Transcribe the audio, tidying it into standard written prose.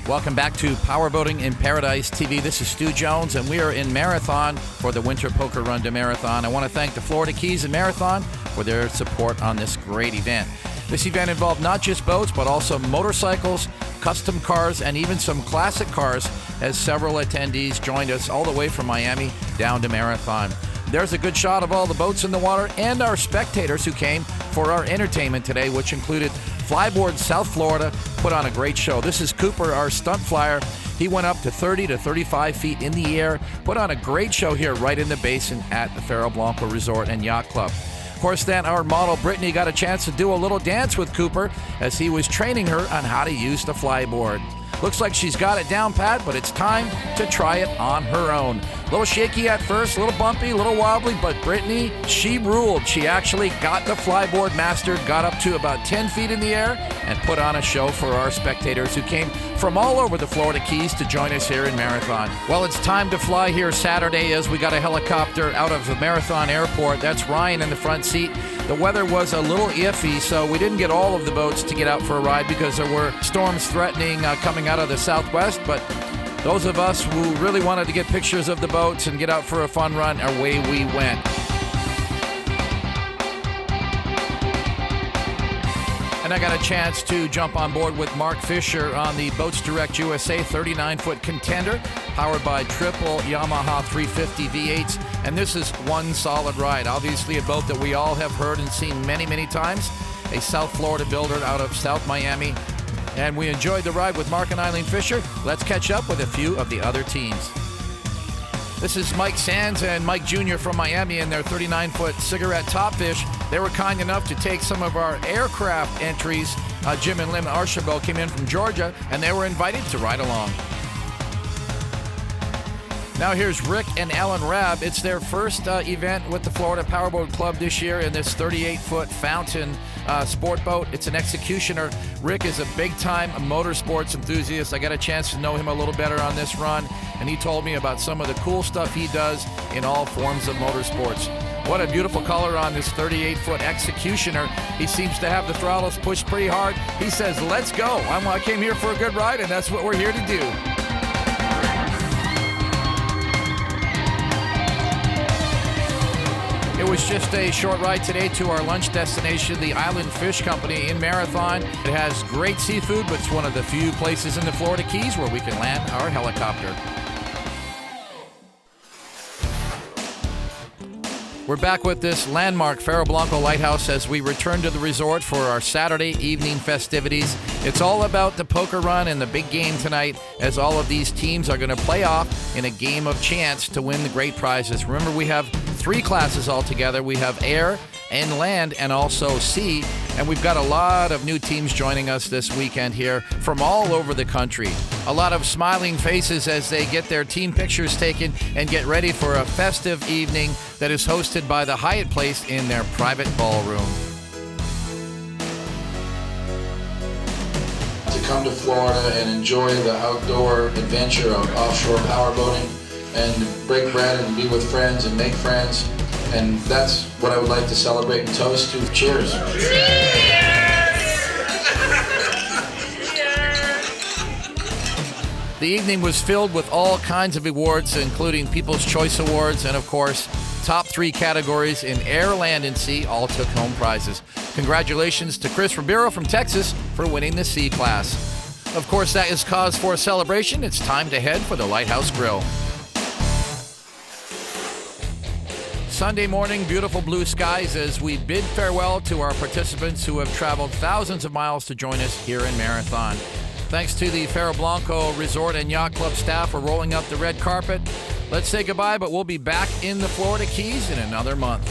Welcome back to Powerboating in Paradise TV. This is Stu Jones, and we are in Marathon for the Winter Poker Run to Marathon. I want to thank the Florida Keys and Marathon for their support on this great event. This event involved not just boats, but also motorcycles, custom cars, and even some classic cars, as several attendees joined us all the way from Miami down to Marathon. There's a good shot of all the boats in the water and our spectators who came for our entertainment today, which included Flyboard South Florida, put on a great show. This is Cooper, our stunt flyer. He went up to 30 to 35 feet in the air, put on a great show here right in the basin at the Faro Blanco Resort and Yacht Club. Of course, then our model Brittany got a chance to do a little dance with Cooper as he was training her on how to use the flyboard. Looks like she's got it down pat, but it's time to try it on her own. A little shaky at first, a little bumpy, a little wobbly, but Brittany, she ruled. She actually got the flyboard mastered, got up to about 10 feet in the air, and put on a show for our spectators who came from all over the Florida Keys to join us here in Marathon. Well, it's time to fly here Saturday as we got a helicopter out of the Marathon Airport. That's Ryan in the front seat. The weather was a little iffy, so we didn't get all of the boats to get out for a ride because there were storms threatening coming out of the southwest, but those of us who really wanted to get pictures of the boats and get out for a fun run, away we went. And I got a chance to jump on board with Mark Fisher on the Boats Direct USA 39-foot contender, powered by triple Yamaha 350 V8s. And this is one solid ride. Obviously a boat that we all have heard and seen many, many times. A South Florida builder out of South Miami. And we enjoyed the ride with Mark and Eileen Fisher. Let's catch up with a few of the other teams. This is Mike Sands and Mike Jr. from Miami in their 39-foot cigarette topfish. They were kind enough to take some of our aircraft entries. Jim and Lynn Archibald came in from Georgia, and they were invited to ride along. Now here's Rick and Ellen Rabb. It's their first event with the Florida Powerboat Club this year in this 38-foot fountain sport boat. It's an executioner. Rick is a big-time motorsports enthusiast. I got a chance to know him a little better on this run, and he told me about some of the cool stuff he does in all forms of motorsports. What a beautiful color on this 38-foot executioner. He seems to have the throttles pushed pretty hard. He says, let's go. I came here for a good ride, and that's what we're here to do. It was just a short ride today to our lunch destination, the Island Fish Company in Marathon. It has great seafood, but it's one of the few places in the Florida Keys where we can land our helicopter. We're back with this landmark Faro Blanco Lighthouse as we return to the resort for our Saturday evening festivities. It's all about the poker run and the big game tonight, as all of these teams are going to play off in a game of chance to win the great prizes. Remember, we have 3 classes altogether. We have air and land and also sea, and we've got a lot of new teams joining us this weekend here from all over the country. A lot of smiling faces as they get their team pictures taken and get ready for a festive evening that is hosted by the Hyatt Place in their private ballroom. To come to Florida and enjoy the outdoor adventure of offshore powerboating and break bread and be with friends and make friends. And that's what I would like to celebrate and toast to. Cheers. The evening was filled with all kinds of awards, including People's Choice Awards, and of course, top 3 categories in air, land, and sea all took home prizes. Congratulations to Chris Ribeiro from Texas for winning the C class. Of course, that is cause for a celebration. It's time to head for the Lighthouse Grill. Sunday morning, beautiful blue skies as we bid farewell to our participants who have traveled thousands of miles to join us here in Marathon. Thanks to the Faro Blanco Resort and Yacht Club staff for rolling up the red carpet. Let's say goodbye, but we'll be back in the Florida Keys in another month.